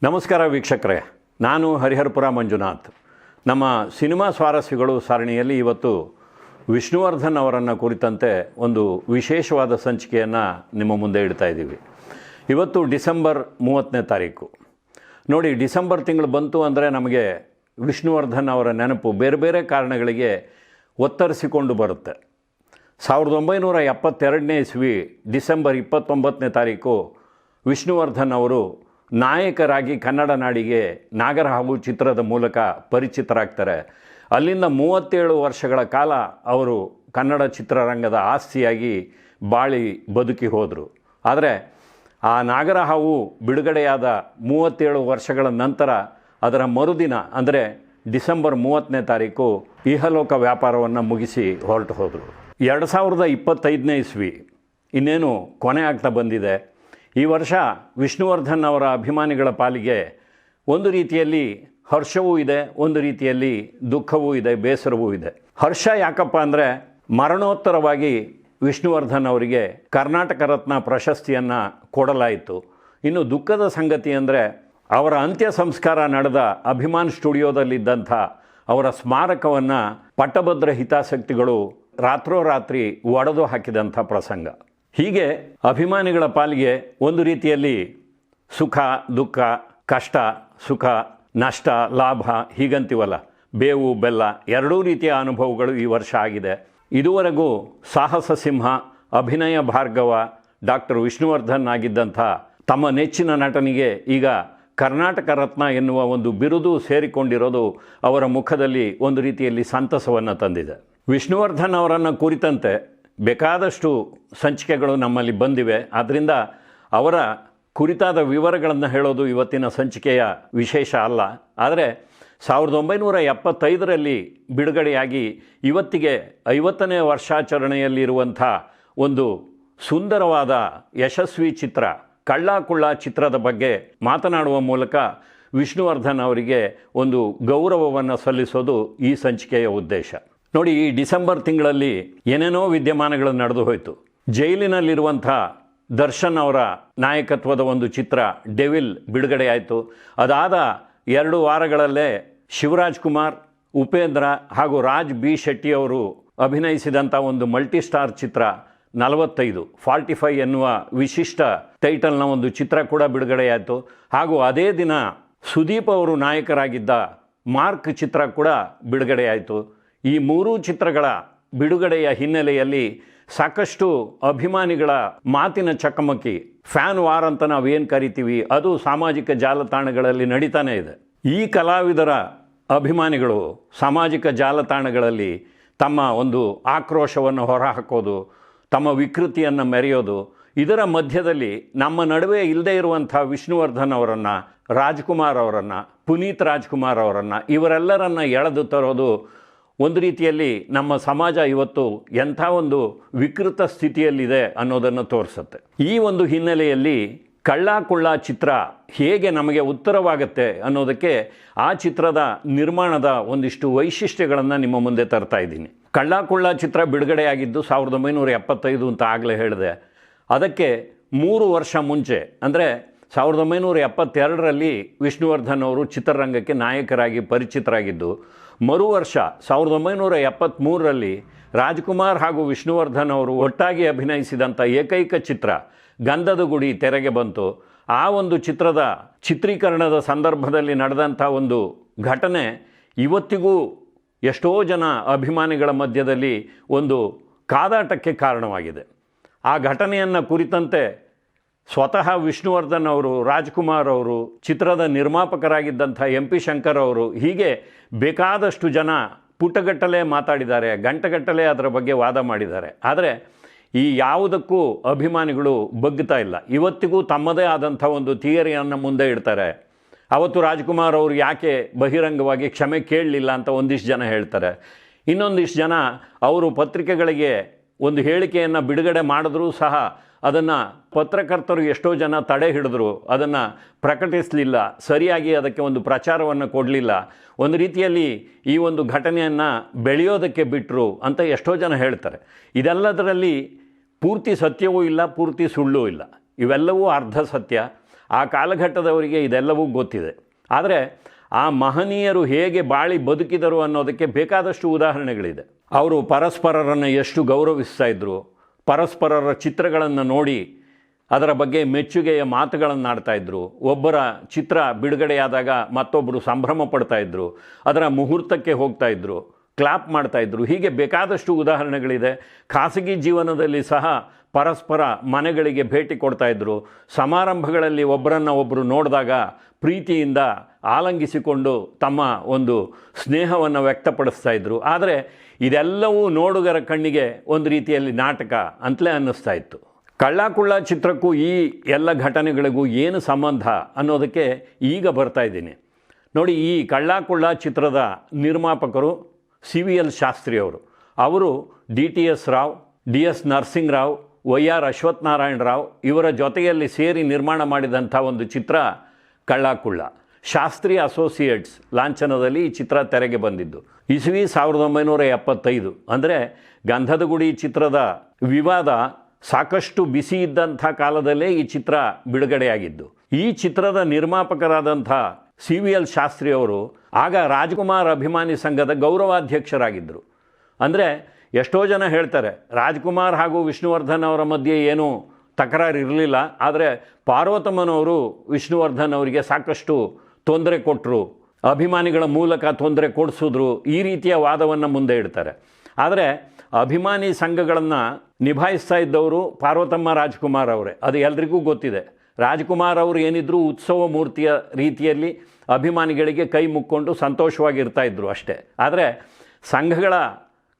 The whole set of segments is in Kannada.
ನಮಸ್ಕಾರ ವೀಕ್ಷಕರೇ, ನಾನು ಹರಿಹರಪುರ ಮಂಜುನಾಥ್. ನಮ್ಮ ಸಿನಿಮಾ ಸ್ವಾರಸ್ಯಗಳು ಸರಣಿಯಲ್ಲಿ ಇವತ್ತು ವಿಷ್ಣುವರ್ಧನ್ ಅವರನ್ನು ಕುರಿತಂತೆ ಒಂದು ವಿಶೇಷವಾದ ಸಂಚಿಕೆಯನ್ನು ನಿಮ್ಮ ಮುಂದೆ ಇಡ್ತಾ ಇದ್ದೀವಿ. ಇವತ್ತು ಡಿಸೆಂಬರ್ 30ನೇ ತಾರೀಕು. ನೋಡಿ, ಡಿಸೆಂಬರ್ ತಿಂಗಳು ಬಂತು ಅಂದರೆ ನಮಗೆ ವಿಷ್ಣುವರ್ಧನ್ ಅವರ ನೆನಪು ಬೇರೆ ಬೇರೆ ಕಾರಣಗಳಿಗೆ ಒತ್ತರಿಸಿಕೊಂಡು ಬರುತ್ತೆ. 1972ನೇ ಇಸ್ವಿ ಡಿಸೆಂಬರ್ 29ನೇ ತಾರೀಕು ವಿಷ್ಣುವರ್ಧನ್ ಅವರು ನಾಯಕರಾಗಿ ಕನ್ನಡ ನಾಡಿಗೆ ನಾಗರಹಾವು ಚಿತ್ರದ ಮೂಲಕ ಪರಿಚಿತರಾಗ್ತಾರೆ. ಅಲ್ಲಿಂದ 37 ವರ್ಷಗಳ ಕಾಲ ಅವರು ಕನ್ನಡ ಚಿತ್ರರಂಗದ ಆಸ್ತಿಯಾಗಿ ಬಾಳಿ ಬದುಕಿ ಹೋದರು. ಆದರೆ ಆ ನಾಗರಹಾವು ಬಿಡುಗಡೆಯಾದ 37 ವರ್ಷಗಳ ನಂತರ ಅದರ ಮರುದಿನ ಅಂದರೆ ಡಿಸೆಂಬರ್ 30ನೇ ತಾರೀಕು ಇಹಲೋಕ ವ್ಯಾಪಾರವನ್ನು ಮುಗಿಸಿ ಹೊರಟು ಹೋದರು. 2025ನೇ ಇಸ್ವಿ ಇನ್ನೇನು ಕೊನೆ ಆಗ್ತಾ ಬಂದಿದೆ. ಈ ವರ್ಷ ವಿಷ್ಣುವರ್ಧನ್ ಅವರ ಅಭಿಮಾನಿಗಳ ಪಾಲಿಗೆ ಒಂದು ರೀತಿಯಲ್ಲಿ ಹರ್ಷವೂ ಇದೆ, ಒಂದು ರೀತಿಯಲ್ಲಿ ದುಃಖವೂ ಇದೆ, ಬೇಸರವೂ ಇದೆ. ಹರ್ಷ ಯಾಕಪ್ಪ ಅಂದರೆ ಮರಣೋತ್ತರವಾಗಿ ವಿಷ್ಣುವರ್ಧನ್ ಅವರಿಗೆ ಕರ್ನಾಟಕ ರತ್ನ ಪ್ರಶಸ್ತಿಯನ್ನು ಕೊಡಲಾಯಿತು. ಇನ್ನು ದುಃಖದ ಸಂಗತಿ ಅಂದರೆ ಅವರ ಅಂತ್ಯ ಸಂಸ್ಕಾರ ನಡೆದ ಅಭಿಮಾನ್ ಸ್ಟುಡಿಯೋದಲ್ಲಿದ್ದಂಥ ಅವರ ಸ್ಮಾರಕವನ್ನು ಪಟ್ಟಭದ್ರ ಹಿತಾಸಕ್ತಿಗಳು ರಾತ್ರೋರಾತ್ರಿ ಒಡೆದು ಹಾಕಿದಂಥ ಪ್ರಸಂಗ. ಹೀಗೆ ಅಭಿಮಾನಿಗಳ ಪಾಲಿಗೆ ಒಂದು ರೀತಿಯಲ್ಲಿ ಸುಖ ದುಃಖ, ಕಷ್ಟ ಸುಖ, ನಷ್ಟ ಲಾಭ ಹೀಗಂತೀವಲ್ಲ, ಬೇವು ಬೆಲ್ಲ ಎರಡೂ ರೀತಿಯ ಅನುಭವಗಳು ಈ ವರ್ಷ ಆಗಿದೆ. ಇದುವರೆಗೂ ಸಾಹಸ ಸಿಂಹ, ಅಭಿನಯ ಭಾರ್ಗವ, ಡಾಕ್ಟರ್ ವಿಷ್ಣುವರ್ಧನ್ ಆಗಿದ್ದಂಥ ತಮ್ಮ ನೆಚ್ಚಿನ ನಟನಿಗೆ ಈಗ ಕರ್ನಾಟಕ ರತ್ನ ಎನ್ನುವ ಒಂದು ಬಿರುದು ಸೇರಿಕೊಂಡಿರೋದು ಅವರ ಮುಖದಲ್ಲಿ ಒಂದು ರೀತಿಯಲ್ಲಿ ಸಂತಸವನ್ನು ತಂದಿದೆ. ವಿಷ್ಣುವರ್ಧನ್ ಅವರನ್ನು ಕುರಿತಂತೆ ಬೇಕಾದಷ್ಟು ಸಂಚಿಕೆಗಳು ನಮ್ಮಲ್ಲಿ ಬಂದಿವೆ. ಆದ್ದರಿಂದ ಅವರ ಕುರಿತಾದ ವಿವರಗಳನ್ನು ಹೇಳೋದು ಇವತ್ತಿನ ಸಂಚಿಕೆಯ ವಿಶೇಷ ಅಲ್ಲ. ಆದರೆ 1975ರಲ್ಲಿ ಬಿಡುಗಡೆಯಾಗಿ ಇವತ್ತಿಗೆ 50ನೇ ವರ್ಷಾಚರಣೆಯಲ್ಲಿರುವಂಥ ಒಂದು ಸುಂದರವಾದ ಯಶಸ್ವಿ ಚಿತ್ರ ಕಳ್ಳ ಕುಳ್ಳ ಚಿತ್ರದ ಬಗ್ಗೆ ಮಾತನಾಡುವ ಮೂಲಕ ವಿಷ್ಣುವರ್ಧನ್ ಅವರಿಗೆ ಒಂದು ಗೌರವವನ್ನು ಸಲ್ಲಿಸೋದು ಈ ಸಂಚಿಕೆಯ ಉದ್ದೇಶ. ನೋಡಿ, ಈ ಡಿಸೆಂಬರ್ ತಿಂಗಳಲ್ಲಿ ಏನೇನೋ ವಿದ್ಯಮಾನಗಳು ನಡೆದು ಹೋಯಿತು. ಜೈಲಿನಲ್ಲಿರುವಂಥ ದರ್ಶನ್ ಅವರ ನಾಯಕತ್ವದ ಒಂದು ಚಿತ್ರ ಡೆವಿಲ್ ಬಿಡುಗಡೆಯಾಯಿತು. ಅದಾದ 2 ವಾರಗಳಲ್ಲೇ ಶಿವರಾಜ್ ಕುಮಾರ್, ಉಪೇಂದ್ರ ಹಾಗೂ ರಾಜ್ ಬಿ ಶೆಟ್ಟಿ ಅವರು ಅಭಿನಯಿಸಿದಂಥ ಒಂದು ಮಲ್ಟಿಸ್ಟಾರ್ ಚಿತ್ರ 45 ಎನ್ನುವ ವಿಶಿಷ್ಟ ಟೈಟಲ್ನ ಒಂದು ಚಿತ್ರ ಕೂಡ ಬಿಡುಗಡೆಯಾಯಿತು. ಹಾಗೂ ಅದೇ ದಿನ ಸುದೀಪ್ ಅವರು ನಾಯಕರಾಗಿದ್ದ ಮಾರ್ಕ್ ಚಿತ್ರ ಕೂಡ ಬಿಡುಗಡೆಯಾಯಿತು. ಈ 3 ಚಿತ್ರಗಳ ಬಿಡುಗಡೆಯ ಹಿನ್ನೆಲೆಯಲ್ಲಿ ಸಾಕಷ್ಟು ಅಭಿಮಾನಿಗಳ ಮಾತಿನ ಚಕಮಕಿ, ಫ್ಯಾನ್ ವಾರ್ ಅಂತ ನಾವೇನು ಕರಿತೀವಿ, ಅದು ಸಾಮಾಜಿಕ ಜಾಲತಾಣಗಳಲ್ಲಿ ನಡೀತಾನೇ ಇದೆ. ಈ ಕಲಾವಿದರ ಅಭಿಮಾನಿಗಳು ಸಾಮಾಜಿಕ ಜಾಲತಾಣಗಳಲ್ಲಿ ತಮ್ಮ ಒಂದು ಆಕ್ರೋಶವನ್ನು ಹೊರಹಾಕೋದು, ತಮ್ಮ ವಿಕೃತಿಯನ್ನು ಮೆರೆಯೋದು, ಇದರ ಮಧ್ಯದಲ್ಲಿ ನಮ್ಮ ನಡುವೆ ಇಲ್ಲದೇ ಇರುವಂಥ ವಿಷ್ಣುವರ್ಧನ್ ಅವರನ್ನು, ರಾಜ್ಕುಮಾರ್ ಅವರನ್ನು, ಪುನೀತ್ ರಾಜ್ಕುಮಾರ್ ಅವರನ್ನು, ಇವರೆಲ್ಲರನ್ನು ಎಳೆದು ತರೋದು ಒಂದು ರೀತಿಯಲ್ಲಿ ನಮ್ಮ ಸಮಾಜ ಇವತ್ತು ಎಂಥ ಒಂದು ವಿಕೃತ ಸ್ಥಿತಿಯಲ್ಲಿದೆ ಅನ್ನೋದನ್ನು ತೋರಿಸುತ್ತೆ. ಈ ಒಂದು ಹಿನ್ನೆಲೆಯಲ್ಲಿ ಕಳ್ಳ ಕುಳ್ಳ ಚಿತ್ರ ಹೇಗೆ ನಮಗೆ ಉತ್ತರವಾಗುತ್ತೆ ಅನ್ನೋದಕ್ಕೆ ಆ ಚಿತ್ರದ ನಿರ್ಮಾಣದ ಒಂದಿಷ್ಟು ವೈಶಿಷ್ಟ್ಯಗಳನ್ನು ನಿಮ್ಮ ಮುಂದೆ ತರ್ತಾ ಇದ್ದೀನಿ. ಕಳ್ಳ ಕುಳ್ಳ ಚಿತ್ರ ಬಿಡುಗಡೆಯಾಗಿದ್ದು 1975 ಅಂತ ಆಗಲೇ ಹೇಳಿದೆ. ಅದಕ್ಕೆ 3 ವರ್ಷ ಮುಂಚೆ ಅಂದರೆ 1972ರಲ್ಲಿ ವಿಷ್ಣುವರ್ಧನ್ ಅವರು ಚಿತ್ರರಂಗಕ್ಕೆ ನಾಯಕರಾಗಿ ಪರಿಚಿತರಾಗಿದ್ದು, ಮರು ವರ್ಷ 1973ರಲ್ಲಿ ರಾಜ್ಕುಮಾರ್ ಹಾಗೂ ವಿಷ್ಣುವರ್ಧನ್ ಅವರು ಒಟ್ಟಾಗಿ ಅಭಿನಯಿಸಿದಂಥ ಏಕೈಕ ಚಿತ್ರ ಗಂಧದ ಗುಡಿ ತೆರೆಗೆ ಬಂತು. ಆ ಒಂದು ಚಿತ್ರದ ಚಿತ್ರೀಕರಣದ ಸಂದರ್ಭದಲ್ಲಿ ನಡೆದಂಥ ಒಂದು ಘಟನೆ ಇವತ್ತಿಗೂ ಎಷ್ಟೋ ಜನ ಅಭಿಮಾನಿಗಳ ಮಧ್ಯದಲ್ಲಿ ಒಂದು ಕಾದಾಟಕ್ಕೆ ಕಾರಣವಾಗಿದೆ. ಆ ಘಟನೆಯನ್ನು ಕುರಿತಂತೆ ಸ್ವತಃ ವಿಷ್ಣುವರ್ಧನ್ ಅವರು, ರಾಜ್ಕುಮಾರ್ ಅವರು, ಚಿತ್ರದ ನಿರ್ಮಾಪಕರಾಗಿದ್ದಂಥ MP ಶಂಕರ್ ಅವರು, ಹೀಗೆ ಬೇಕಾದಷ್ಟು ಜನ ಪುಟಗಟ್ಟಲೆ ಮಾತಾಡಿದ್ದಾರೆ, ಗಂಟೆಗಟ್ಟಲೆ ಅದರ ಬಗ್ಗೆ ವಾದ ಮಾಡಿದ್ದಾರೆ. ಆದರೆ ಈ ಯಾವುದಕ್ಕೂ ಅಭಿಮಾನಿಗಳು ಬಗ್ಗುತ್ತಾ ಇಲ್ಲ. ಇವತ್ತಿಗೂ ತಮ್ಮದೇ ಆದಂಥ ಒಂದು ಥಿಯರಿಯನ್ನು ಮುಂದೆ ಇಡ್ತಾರೆ. ಅವತ್ತು ರಾಜ್ಕುಮಾರ್ ಅವರು ಯಾಕೆ ಬಹಿರಂಗವಾಗಿ ಕ್ಷಮೆ ಕೇಳಲಿಲ್ಲ ಅಂತ ಒಂದಿಷ್ಟು ಜನ ಹೇಳ್ತಾರೆ. ಇನ್ನೊಂದಿಷ್ಟು ಜನ ಅವರು ಪತ್ರಿಕೆಗಳಿಗೆ ಒಂದು ಹೇಳಿಕೆಯನ್ನು ಬಿಡುಗಡೆ ಮಾಡಿದ್ರೂ ಸಹ ಅದನ್ನು ಪತ್ರಕರ್ತರು ಎಷ್ಟೋ ಜನ ತಡೆ ಹಿಡಿದ್ರು, ಅದನ್ನು ಪ್ರಕಟಿಸಲಿಲ್ಲ, ಸರಿಯಾಗಿ ಅದಕ್ಕೆ ಒಂದು ಪ್ರಚಾರವನ್ನು ಕೊಡಲಿಲ್ಲ, ಒಂದು ರೀತಿಯಲ್ಲಿ ಈ ಒಂದು ಘಟನೆಯನ್ನು ಬೆಳೆಯೋದಕ್ಕೆ ಬಿಟ್ಟರು ಅಂತ ಎಷ್ಟೋ ಜನ ಹೇಳ್ತಾರೆ. ಇದೆಲ್ಲದರಲ್ಲಿ ಪೂರ್ತಿ ಸತ್ಯವೂ ಇಲ್ಲ, ಪೂರ್ತಿ ಸುಳ್ಳೂ ಇಲ್ಲ. ಇವೆಲ್ಲವೂ ಅರ್ಧ ಸತ್ಯ. ಆ ಕಾಲಘಟ್ಟದವರಿಗೆ ಇದೆಲ್ಲವೂ ಗೊತ್ತಿದೆ. ಆದರೆ ಆ ಮಹನೀಯರು ಹೇಗೆ ಬಾಳಿ ಬದುಕಿದರು ಅನ್ನೋದಕ್ಕೆ ಬೇಕಾದಷ್ಟು ಉದಾಹರಣೆಗಳಿದೆ. ಅವರು ಪರಸ್ಪರರನ್ನು ಎಷ್ಟು ಗೌರವಿಸ್ತಾ ಇದ್ದರು, ಪರಸ್ಪರರ ಚಿತ್ರಗಳನ್ನು ನೋಡಿ ಅದರ ಬಗ್ಗೆ ಮೆಚ್ಚುಗೆಯ ಮಾತುಗಳನ್ನಾಡ್ತಾಯಿದ್ರು. ಒಬ್ಬರ ಚಿತ್ರ ಬಿಡುಗಡೆಯಾದಾಗ ಮತ್ತೊಬ್ಬರು ಸಂಭ್ರಮ ಪಡ್ತಾಯಿದ್ರು, ಅದರ ಮುಹೂರ್ತಕ್ಕೆ ಹೋಗ್ತಾಯಿದ್ರು, ಕ್ಲಾಪ್ ಮಾಡ್ತಾಯಿದ್ರು. ಹೀಗೆ ಬೇಕಾದಷ್ಟು ಉದಾಹರಣೆಗಳಿದೆ. ಖಾಸಗಿ ಜೀವನದಲ್ಲಿ ಸಹ ಪರಸ್ಪರ ಮನೆಗಳಿಗೆ ಭೇಟಿ ಕೊಡ್ತಾಯಿದ್ರು. ಸಮಾರಂಭಗಳಲ್ಲಿ ಒಬ್ಬರನ್ನು ಒಬ್ಬರು ನೋಡಿದಾಗ ಪ್ರೀತಿಯಿಂದ ಆಲಂಗಿಸಿಕೊಂಡು ತಮ್ಮ ಒಂದು ಸ್ನೇಹವನ್ನು ವ್ಯಕ್ತಪಡಿಸ್ತಾ ಇದ್ದರು. ಆದರೆ ಇದೆಲ್ಲವೂ ನೋಡುಗರ ಕಣ್ಣಿಗೆ ಒಂದು ರೀತಿಯಲ್ಲಿ ನಾಟಕ ಅಂತಲೇ ಅನ್ನಿಸ್ತಾ ಇತ್ತು. ಕಳ್ಳ ಕುಳ್ಳ ಚಿತ್ರಕ್ಕೂ ಈ ಎಲ್ಲ ಘಟನೆಗಳಿಗೂ ಏನು ಸಂಬಂಧ ಅನ್ನೋದಕ್ಕೆ ಈಗ ಬರ್ತಾ ಇದ್ದೀನಿ ನೋಡಿ. ಈ ಕಳ್ಳ ಕುಳ್ಳ ಚಿತ್ರದ ನಿರ್ಮಾಪಕರು CVL ಶಾಸ್ತ್ರಿಯವರು. ಅವರು DTS Rao, DS Narasimha Rao, YR Ashwathnarayan Rao ಇವರ ಜೊತೆಯಲ್ಲಿ ಸೇರಿ ನಿರ್ಮಾಣ ಮಾಡಿದಂಥ ಒಂದು ಚಿತ್ರ ಕಳ್ಳ ಕುಳ್ಳ. ಶಾಸ್ತ್ರಿ ಅಸೋಸಿಯೇಟ್ಸ್ ಲಾಂಛನದಲ್ಲಿ ಈ ಚಿತ್ರ ತೆರೆಗೆ ಬಂದಿದ್ದು ಇಸವಿ 1975. ಅಂದರೆ ಗಂಧದ ಗುಡಿ ಚಿತ್ರದ ವಿವಾದ ಸಾಕಷ್ಟು ಬಿಸಿ ಇದ್ದಂಥ ಕಾಲದಲ್ಲೇ ಈ ಚಿತ್ರ ಬಿಡುಗಡೆಯಾಗಿದ್ದು. ಈ ಚಿತ್ರದ ನಿರ್ಮಾಪಕರಾದಂಥ CVL ಶಾಸ್ತ್ರಿಯವರು ಆಗ ರಾಜ್ಕುಮಾರ್ ಅಭಿಮಾನಿ ಸಂಘದ ಗೌರವಾಧ್ಯಕ್ಷರಾಗಿದ್ದರು. ಅಂದರೆ ಎಷ್ಟೋ ಜನ ಹೇಳ್ತಾರೆ ರಾಜ್ಕುಮಾರ್ ಹಾಗೂ ವಿಷ್ಣುವರ್ಧನ್ ಅವರ ಮಧ್ಯೆ ಏನೂ ತಕರಾರು ಇರಲಿಲ್ಲ, ಆದರೆ ಪಾರ್ವತಮ್ಮನವರು ವಿಷ್ಣುವರ್ಧನ್ ಅವರಿಗೆ ಸಾಕಷ್ಟು ತೊಂದರೆ ಕೊಟ್ಟರು, ಅಭಿಮಾನಿಗಳ ಮೂಲಕ ತೊಂದರೆ ಕೊಡಿಸಿದ್ರು, ಈ ರೀತಿಯ ವಾದವನ್ನು ಮುಂದೆ ಇಡ್ತಾರೆ. ಆದರೆ ಅಭಿಮಾನಿ ಸಂಘಗಳನ್ನು ನಿಭಾಯಿಸ್ತಾ ಇದ್ದವರು ಪಾರ್ವತಮ್ಮ ರಾಜ್ಕುಮಾರ್ ಅವರೇ. ಅದು ಎಲ್ರಿಗೂ ಗೊತ್ತಿದೆ. ರಾಜ್ಕುಮಾರ್ ಅವರು ಏನಿದ್ರು ಉತ್ಸವ ಮೂರ್ತಿಯ ರೀತಿಯಲ್ಲಿ ಅಭಿಮಾನಿಗಳಿಗೆ ಕೈ ಮುಕ್ಕೊಂಡು ಸಂತೋಷವಾಗಿರ್ತಾ ಇದ್ದರು ಅಷ್ಟೇ. ಆದರೆ ಸಂಘಗಳ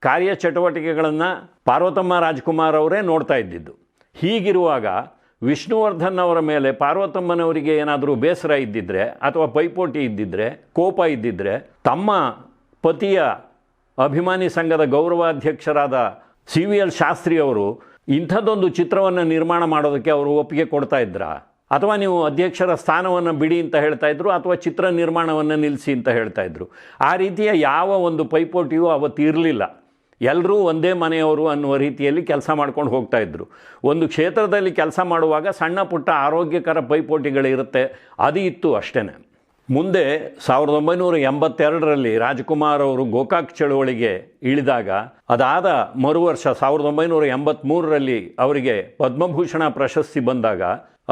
ಕಾರ್ಯಚಟುವಟಿಕೆಗಳನ್ನು ಪಾರ್ವತಮ್ಮ ರಾಜ್ಕುಮಾರ್ ಅವರೇ ನೋಡ್ತಾ ಇದ್ದಿದ್ದು. ಹೀಗಿರುವಾಗ ವಿಷ್ಣುವರ್ಧನ್ ಅವರ ಮೇಲೆ ಪಾರ್ವತಮ್ಮನವರಿಗೆ ಏನಾದರೂ ಬೇಸರ ಇದ್ದಿದ್ದರೆ ಅಥವಾ ಪೈಪೋಟಿ ಇದ್ದಿದ್ದರೆ, ಕೋಪ ಇದ್ದಿದ್ದರೆ, ತಮ್ಮ ಪತಿಯ ಅಭಿಮಾನಿ ಸಂಘದ ಗೌರವಾಧ್ಯಕ್ಷರಾದ CVL ಶಾಸ್ತ್ರಿಯವರು ಇಂಥದ್ದೊಂದು ಚಿತ್ರವನ್ನು ನಿರ್ಮಾಣ ಮಾಡೋದಕ್ಕೆ ಅವರು ಒಪ್ಪಿಗೆ ಕೊಡ್ತಾ ಇದ್ರಾ? ಅಥವಾ ನೀವು ಅಧ್ಯಕ್ಷರ ಸ್ಥಾನವನ್ನು ಬಿಡಿ ಅಂತ ಹೇಳ್ತಾ ಇದ್ರು, ಅಥವಾ ಚಿತ್ರ ನಿರ್ಮಾಣವನ್ನು ನಿಲ್ಲಿಸಿ ಅಂತ ಹೇಳ್ತಾ ಇದ್ರು? ಆ ರೀತಿಯ ಯಾವ ಒಂದು ಪೈಪೋಟಿಯೂ ಅವತ್ತು ಇರಲಿಲ್ಲ. ಎಲ್ಲರೂ ಒಂದೇ ಮನೆಯವರು ಅನ್ನುವ ರೀತಿಯಲ್ಲಿ ಕೆಲಸ ಮಾಡ್ಕೊಂಡು ಹೋಗ್ತಾ ಇದ್ದರು. ಒಂದು ಕ್ಷೇತ್ರದಲ್ಲಿ ಕೆಲಸ ಮಾಡುವಾಗ ಸಣ್ಣ ಪುಟ್ಟ ಆರೋಗ್ಯಕರ ಪೈಪೋಟಿಗಳಿರುತ್ತೆ, ಅದು ಇತ್ತು ಅಷ್ಟೇ. ಮುಂದೆ 1982ರಲ್ಲಿ ರಾಜ್ಕುಮಾರ್ ಅವರು ಗೋಕಾಕ್ ಚಳುವಳಿಗೆ ಇಳಿದಾಗ, ಅದಾದ ಮರುವರ್ಷ 1983ರಲ್ಲಿ ಅವರಿಗೆ ಪದ್ಮಭೂಷಣ ಪ್ರಶಸ್ತಿ ಬಂದಾಗ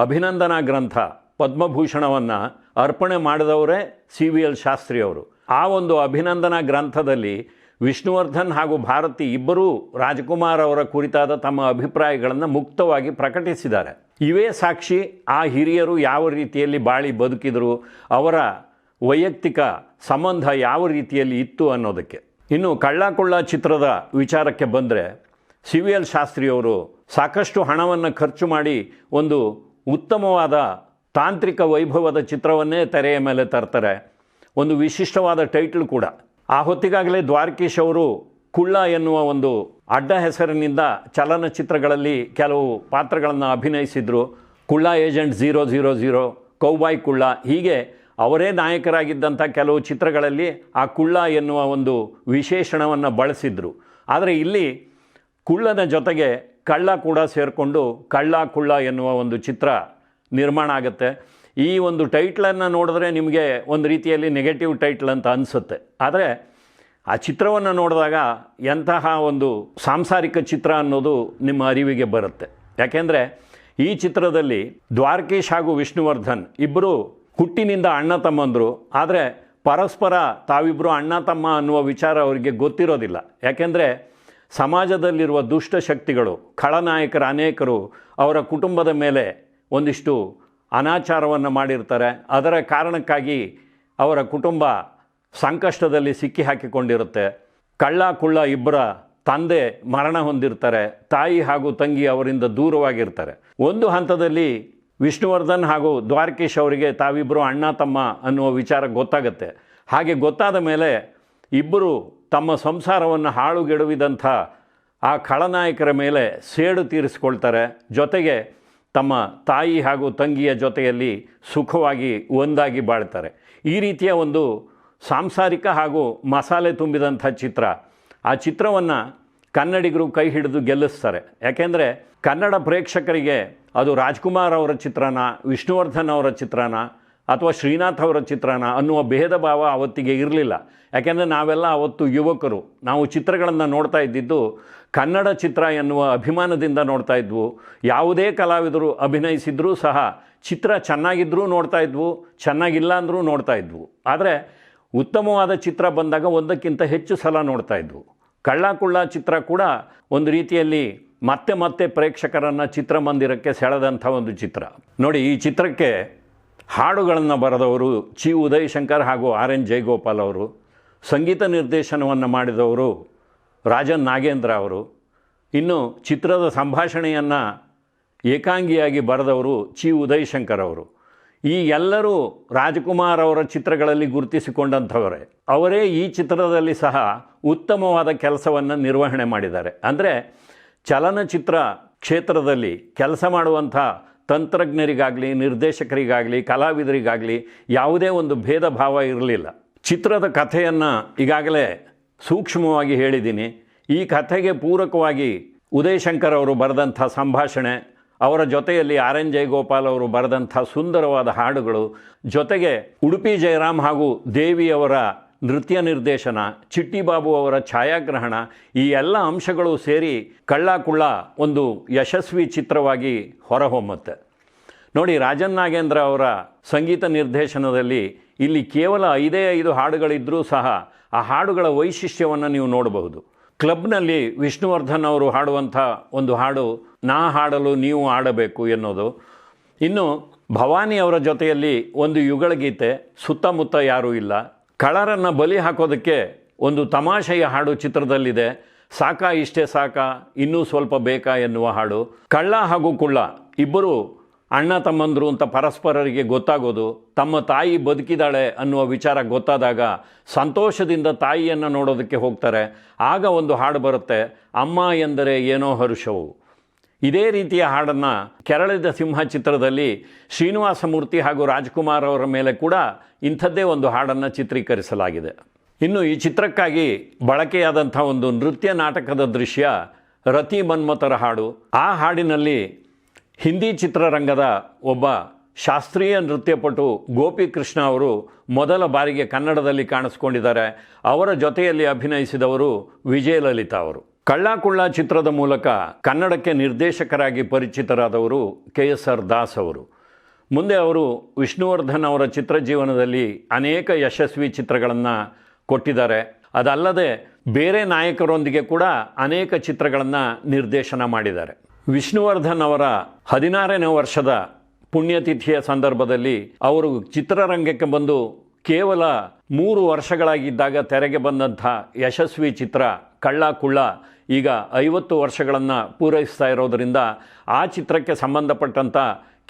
ಅಭಿನಂದನಾ ಗ್ರಂಥ ಪದ್ಮಭೂಷಣವನ್ನು ಅರ್ಪಣೆ ಮಾಡಿದವರೇ CVL ಶಾಸ್ತ್ರಿಯವರು. ಆ ಒಂದು ಅಭಿನಂದನಾ ಗ್ರಂಥದಲ್ಲಿ ವಿಷ್ಣುವರ್ಧನ್ ಹಾಗೂ ಭಾರತಿ ಇಬ್ಬರೂ ರಾಜ್ಕುಮಾರ್ ಅವರ ಕುರಿತಾದ ತಮ್ಮ ಅಭಿಪ್ರಾಯಗಳನ್ನು ಮುಕ್ತವಾಗಿ ಪ್ರಕಟಿಸಿದ್ದಾರೆ. ಇವೇ ಸಾಕ್ಷಿ ಆ ಹಿರಿಯರು ಯಾವ ರೀತಿಯಲ್ಲಿ ಬಾಳಿ ಬದುಕಿದರು, ಅವರ ವೈಯಕ್ತಿಕ ಸಂಬಂಧ ಯಾವ ರೀತಿಯಲ್ಲಿ ಇತ್ತು ಅನ್ನೋದಕ್ಕೆ. ಇನ್ನು ಕಳ್ಳ ಕುಳ್ಳ ಚಿತ್ರದ ವಿಚಾರಕ್ಕೆ ಬಂದರೆ, CVL ಶಾಸ್ತ್ರಿಯವರು ಸಾಕಷ್ಟು ಹಣವನ್ನು ಖರ್ಚು ಮಾಡಿ ಒಂದು ಉತ್ತಮವಾದ ತಾಂತ್ರಿಕ ವೈಭವದ ಚಿತ್ರವನ್ನೇ ತೆರೆಯ ಮೇಲೆ ತರ್ತಾರೆ. ಒಂದು ವಿಶಿಷ್ಟವಾದ ಟೈಟ್ಲ್ ಕೂಡ. ಆ ಹೊತ್ತಿಗಾಗಲೇ ದ್ವಾರಕೀಶ್ ಅವರು ಕುಳ್ಳ ಎನ್ನುವ ಒಂದು ಅಡ್ಡ ಹೆಸರಿನಿಂದ ಚಲನಚಿತ್ರಗಳಲ್ಲಿ ಕೆಲವು ಪಾತ್ರಗಳನ್ನು ಅಭಿನಯಿಸಿದರು. ಕುಳ್ಳ ಏಜೆಂಟ್ 000, ಕೌಬಾಯ್ ಕುಳ್ಳ, ಹೀಗೆ ಅವರೇ ನಾಯಕರಾಗಿದ್ದಂಥ ಕೆಲವು ಚಿತ್ರಗಳಲ್ಲಿ ಆ ಕುಳ್ಳ ಎನ್ನುವ ಒಂದು ವಿಶೇಷಣವನ್ನು ಬಳಸಿದರು. ಆದರೆ ಇಲ್ಲಿ ಕುಳ್ಳನ ಜೊತೆಗೆ ಕಳ್ಳ ಕೂಡ ಸೇರಿಕೊಂಡು ಕಳ್ಳ ಕುಳ್ಳ ಎನ್ನುವ ಒಂದು ಚಿತ್ರ ನಿರ್ಮಾಣ ಆಗುತ್ತೆ. ಈ ಒಂದು ಟೈಟ್ಲನ್ನು ನೋಡಿದ್ರೆ ನಿಮಗೆ ಒಂದು ರೀತಿಯಲ್ಲಿ ನೆಗೆಟಿವ್ ಟೈಟ್ಲ್ ಅಂತ ಅನಿಸುತ್ತೆ. ಆದರೆ ಆ ಚಿತ್ರವನ್ನು ನೋಡಿದಾಗ ಎಂತಹ ಒಂದು ಸಾಂಸಾರಿಕ ಚಿತ್ರ ಅನ್ನೋದು ನಿಮ್ಮ ಅರಿವಿಗೆ ಬರುತ್ತೆ. ಯಾಕೆಂದರೆ ಈ ಚಿತ್ರದಲ್ಲಿ ದ್ವಾರಕೀಶ್ ಹಾಗೂ ವಿಷ್ಣುವರ್ಧನ್ ಇಬ್ಬರು ಹುಟ್ಟಿನಿಂದ ಅಣ್ಣ ತಮ್ಮಂದರು. ಆದರೆ ಪರಸ್ಪರ ತಾವಿಬ್ಬರು ಅಣ್ಣ ತಮ್ಮ ಅನ್ನುವ ವಿಚಾರ ಅವರಿಗೆ ಗೊತ್ತಿರೋದಿಲ್ಲ. ಯಾಕೆಂದರೆ ಸಮಾಜದಲ್ಲಿರುವ ದುಷ್ಟಶಕ್ತಿಗಳು, ಖಳನಾಯಕರ ಅನೇಕರು ಅವರ ಕುಟುಂಬದ ಮೇಲೆ ಒಂದಿಷ್ಟು ಅನಾಚಾರವನ್ನು ಮಾಡಿರ್ತಾರೆ. ಅದರ ಕಾರಣಕ್ಕಾಗಿ ಅವರ ಕುಟುಂಬ ಸಂಕಷ್ಟದಲ್ಲಿ ಸಿಕ್ಕಿ ಹಾಕಿಕೊಂಡಿರುತ್ತೆ. ಕಳ್ಳ ಕುಳ್ಳ ಇಬ್ಬರ ತಂದೆ ಮರಣ ಹೊಂದಿರ್ತಾರೆ, ತಾಯಿ ಹಾಗೂ ತಂಗಿ ಅವರಿಂದ ದೂರವಾಗಿರ್ತಾರೆ. ಒಂದು ಹಂತದಲ್ಲಿ ವಿಷ್ಣುವರ್ಧನ್ ಹಾಗೂ ದ್ವಾರಕೀಶ್ ಅವರಿಗೆ ತಾವಿಬ್ಬರು ಅಣ್ಣ ತಮ್ಮ ಅನ್ನುವ ವಿಚಾರ ಗೊತ್ತಾಗುತ್ತೆ. ಹಾಗೆ ಗೊತ್ತಾದ ಮೇಲೆ ಇಬ್ಬರು ತಮ್ಮ ಸಂಸಾರವನ್ನು ಹಾಳುಗೆಡುವಿದಂಥ ಆ ಖಳನಾಯಕರ ಮೇಲೆ ಸೇಡು ತೀರಿಸ್ಕೊಳ್ತಾರೆ. ಜೊತೆಗೆ ತಮ್ಮ ತಾಯಿ ಹಾಗೂ ತಂಗಿಯ ಜೊತೆಯಲ್ಲಿ ಸುಖವಾಗಿ ಒಂದಾಗಿ ಬಾಳ್ತಾರೆ. ಈ ರೀತಿಯ ಒಂದು ಸಾಂಸಾರಿಕ ಹಾಗೂ ಮಸಾಲೆ ತುಂಬಿದಂಥ ಚಿತ್ರ. ಆ ಚಿತ್ರವನ್ನು ಕನ್ನಡಿಗರು ಕೈ ಹಿಡಿದು ಗೆಲ್ಲಿಸ್ತಾರೆ. ಯಾಕೆಂದರೆ ಕನ್ನಡ ಪ್ರೇಕ್ಷಕರಿಗೆ ಅದು ರಾಜ್ಕುಮಾರ್ ಅವರ ಚಿತ್ರನ, ವಿಷ್ಣುವರ್ಧನ್ ಅವರ ಚಿತ್ರನ ಅಥವಾ ಶ್ರೀನಾಥ್ ಅವರ ಚಿತ್ರನ ಅನ್ನುವ ಭೇದ ಭಾವ ಅವತ್ತಿಗೆ ಇರಲಿಲ್ಲ. ಯಾಕೆಂದರೆ ನಾವೆಲ್ಲ ಅವತ್ತು ಯುವಕರು, ನಾವು ಚಿತ್ರಗಳನ್ನು ನೋಡ್ತಾ ಇದ್ದಿದ್ದು ಕನ್ನಡ ಚಿತ್ರ ಎನ್ನುವ ಅಭಿಮಾನದಿಂದ ನೋಡ್ತಾ ಇದ್ವು. ಯಾವುದೇ ಕಲಾವಿದರು ಅಭಿನಯಿಸಿದ್ರೂ ಸಹ ಚಿತ್ರ ಚೆನ್ನಾಗಿದ್ದರೂ ನೋಡ್ತಾ ಇದ್ವು, ಚೆನ್ನಾಗಿಲ್ಲ ಅಂದರೂ ನೋಡ್ತಾ ಇದ್ವು. ಆದರೆ ಉತ್ತಮವಾದ ಚಿತ್ರ ಬಂದಾಗ ಒಂದಕ್ಕಿಂತ ಹೆಚ್ಚು ಸಲ ನೋಡ್ತಾ ಇದ್ವು. ಕಳ್ಳ ಕುಳ್ಳ ಚಿತ್ರ ಕೂಡ ಒಂದು ರೀತಿಯಲ್ಲಿ ಮತ್ತೆ ಮತ್ತೆ ಪ್ರೇಕ್ಷಕರನ್ನು ಚಿತ್ರಮಂದಿರಕ್ಕೆ ಸೆಳೆದಂಥ ಒಂದು ಚಿತ್ರ. ನೋಡಿ, ಈ ಚಿತ್ರಕ್ಕೆ ಹಾಡುಗಳನ್ನು ಬರೆದವರು ಚಿ ಉದಯಶಂಕರ್ ಹಾಗೂ ಆರ್ ಎನ್ ಜಯಗೋಪಾಲ್ ಅವರು, ಸಂಗೀತ ನಿರ್ದೇಶನವನ್ನು ಮಾಡಿದವರು ರಾಜನ್ ನಾಗೇಂದ್ರ ಅವರು, ಇನ್ನು ಚಿತ್ರದ ಸಂಭಾಷಣೆಯನ್ನು ಏಕಾಂಗಿಯಾಗಿ ಬರೆದವರು ಚಿ ಉದಯಶಂಕರ್ ಅವರು. ಈ ಎಲ್ಲರೂ ರಾಜ್ಕುಮಾರ್ ಅವರ ಚಿತ್ರಗಳಲ್ಲಿ ಗುರುತಿಸಿಕೊಂಡಂಥವರೇ. ಅವರೇ ಈ ಚಿತ್ರದಲ್ಲಿ ಸಹ ಉತ್ತಮವಾದ ಕೆಲಸವನ್ನು ನಿರ್ವಹಣೆ ಮಾಡಿದ್ದಾರೆ. ಅಂದರೆ ಚಲನಚಿತ್ರ ಕ್ಷೇತ್ರದಲ್ಲಿ ಕೆಲಸ ಮಾಡುವಂಥ ತಂತ್ರಜ್ಞರಿಗಾಗಲಿ, ನಿರ್ದೇಶಕರಿಗಾಗಲಿ, ಕಲಾವಿದರಿಗಾಗಲಿ ಯಾವುದೇ ಒಂದು ಭೇದ ಭಾವ ಇರಲಿಲ್ಲ. ಚಿತ್ರದ ಕಥೆಯನ್ನು ಈಗಾಗಲೇ ಸೂಕ್ಷ್ಮವಾಗಿ ಹೇಳಿದ್ದೀನಿ. ಈ ಕಥೆಗೆ ಪೂರಕವಾಗಿ ಉದಯಶಂಕರ್ ಅವರು ಬರೆದಂಥ ಸಂಭಾಷಣೆ, ಅವರ ಜೊತೆಯಲ್ಲಿ ಆರ್ ಎನ್ ಜಯಗೋಪಾಲ್ ಅವರು ಬರೆದಂಥ ಸುಂದರವಾದ ಹಾಡುಗಳು, ಜೊತೆಗೆ ಉಡುಪಿ ಜಯರಾಮ್ ಹಾಗೂ ದೇವಿಯವರ ನೃತ್ಯ ನಿರ್ದೇಶನ, ಚಿಟ್ಟಿಬಾಬು ಅವರ ಛಾಯಾಗ್ರಹಣ, ಈ ಎಲ್ಲ ಅಂಶಗಳು ಸೇರಿ ಕಳ್ಳ ಕುಳ್ಳ ಒಂದು ಯಶಸ್ವಿ ಚಿತ್ರವಾಗಿ ಹೊರಹೊಮ್ಮುತ್ತೆ. ನೋಡಿ, ರಾಜನ್ ನಾಗೇಂದ್ರ ಅವರ ಸಂಗೀತ ನಿರ್ದೇಶನದಲ್ಲಿ ಇಲ್ಲಿ ಕೇವಲ 5 ಹಾಡುಗಳಿದ್ದರೂ ಸಹ ಆ ಹಾಡುಗಳ ವೈಶಿಷ್ಟ್ಯವನ್ನು ನೀವು ನೋಡಬಹುದು. ಕ್ಲಬ್ನಲ್ಲಿ ವಿಷ್ಣುವರ್ಧನ್ ಅವರು ಹಾಡುವಂಥ ಒಂದು ಹಾಡು ನಾ ಹಾಡಲು ನೀವು ಆಡಬೇಕು ಎನ್ನುವುದು. ಇನ್ನು ಭವಾನಿ ಅವರ ಜೊತೆಯಲ್ಲಿ ಒಂದು ಯುಗಳಗೀತೆ ಸುತ್ತಮುತ್ತ ಯಾರೂ ಇಲ್ಲ. ಕಳ್ಳರನ್ನು ಬಲಿ ಹಾಕೋದಕ್ಕೆ ಒಂದು ತಮಾಷೆಯ ಹಾಡು ಚಿತ್ರದಲ್ಲಿದೆ, ಸಾಕಾ ಇಷ್ಟೇ ಸಾಕಾ ಇನ್ನೂ ಸ್ವಲ್ಪ ಬೇಕಾ ಎನ್ನುವ ಹಾಡು. ಕಳ್ಳ ಹಾಗೂ ಕುಳ್ಳ ಇಬ್ಬರು ಅಣ್ಣ ತಮ್ಮಂದರು ಅಂತ ಪರಸ್ಪರರಿಗೆ ಗೊತ್ತಾಗೋದು, ತಮ್ಮ ತಾಯಿ ಬದುಕಿದಾಳೆ ಅನ್ನುವ ವಿಚಾರ ಗೊತ್ತಾದಾಗ ಸಂತೋಷದಿಂದ ತಾಯಿಯನ್ನು ನೋಡೋದಕ್ಕೆ ಹೋಗ್ತಾರೆ. ಆಗ ಒಂದು ಹಾಡು ಬರುತ್ತೆ, ಅಮ್ಮ ಎಂದರೆ ಏನೋ ಹರುಷವು. ಇದೇ ರೀತಿಯ ಹಾಡನ್ನು ಕೆರಳಿದ ಸಿಂಹ ಚಿತ್ರದಲ್ಲಿ ಶ್ರೀನಿವಾಸ ಮೂರ್ತಿ ಹಾಗೂ ರಾಜ್ಕುಮಾರ್ ಅವರ ಮೇಲೆ ಕೂಡ ಇಂಥದ್ದೇ ಒಂದು ಹಾಡನ್ನು ಚಿತ್ರೀಕರಿಸಲಾಗಿದೆ. ಇನ್ನು ಈ ಚಿತ್ರಕ್ಕಾಗಿ ಬಳಕೆಯಾದಂಥ ಒಂದು ನೃತ್ಯ ನಾಟಕದ ದೃಶ್ಯ ರತಿ ಮನ್ಮಥರ ಹಾಡು. ಆ ಹಾಡಿನಲ್ಲಿ ಹಿಂದಿ ಚಿತ್ರರಂಗದ ಒಬ್ಬ ಶಾಸ್ತ್ರೀಯ ನೃತ್ಯಪಟು ಗೋಪಿಕೃಷ್ಣ ಅವರು ಮೊದಲ ಬಾರಿಗೆ ಕನ್ನಡದಲ್ಲಿ ಕಾಣಿಸ್ಕೊಂಡಿದ್ದಾರೆ. ಅವರ ಜೊತೆಯಲ್ಲಿ ಅಭಿನಯಿಸಿದವರು ವಿಜಯಲಲಿತಾ ಅವರು. ಕಳ್ಳ ಕುಳ್ಳ ಚಿತ್ರದ ಮೂಲಕ ಕನ್ನಡಕ್ಕೆ ನಿರ್ದೇಶಕರಾಗಿ ಪರಿಚಿತರಾದವರು KSR ದಾಸ್ ಅವರು. ಮುಂದೆ ಅವರು ವಿಷ್ಣುವರ್ಧನ್ ಅವರ ಚಿತ್ರಜೀವನದಲ್ಲಿ ಅನೇಕ ಯಶಸ್ವಿ ಚಿತ್ರಗಳನ್ನು ಕೊಟ್ಟಿದ್ದಾರೆ. ಅದಲ್ಲದೆ ಬೇರೆ ನಾಯಕರೊಂದಿಗೆ ಕೂಡ ಅನೇಕ ಚಿತ್ರಗಳನ್ನು ನಿರ್ದೇಶನ ಮಾಡಿದ್ದಾರೆ. ವಿಷ್ಣುವರ್ಧನ್ ಅವರ 16ನೇ ವರ್ಷದ ಪುಣ್ಯತಿಥಿಯ ಸಂದರ್ಭದಲ್ಲಿ ಅವರು ಚಿತ್ರರಂಗಕ್ಕೆ ಬಂದು ಕೇವಲ 3 ವರ್ಷಗಳಾಗಿದ್ದಾಗ ತೆರೆಗೆ ಬಂದಂಥ ಯಶಸ್ವಿ ಚಿತ್ರ ಕಳ್ಳ ಕುಳ್ಳ ಈಗ 50 ವರ್ಷಗಳನ್ನು ಪೂರೈಸ್ತಾ ಇರೋದರಿಂದ ಆ ಚಿತ್ರಕ್ಕೆ ಸಂಬಂಧಪಟ್ಟಂಥ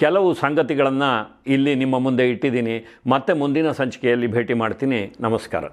ಕೆಲವು ಸಂಗತಿಗಳನ್ನು ಇಲ್ಲಿ ನಿಮ್ಮ ಮುಂದೆ ಇಟ್ಟಿದ್ದೀನಿ. ಮತ್ತೆ ಮುಂದಿನ ಸಂಚಿಕೆಯಲ್ಲಿ ಭೇಟಿ ಮಾಡ್ತೀನಿ. ನಮಸ್ಕಾರ.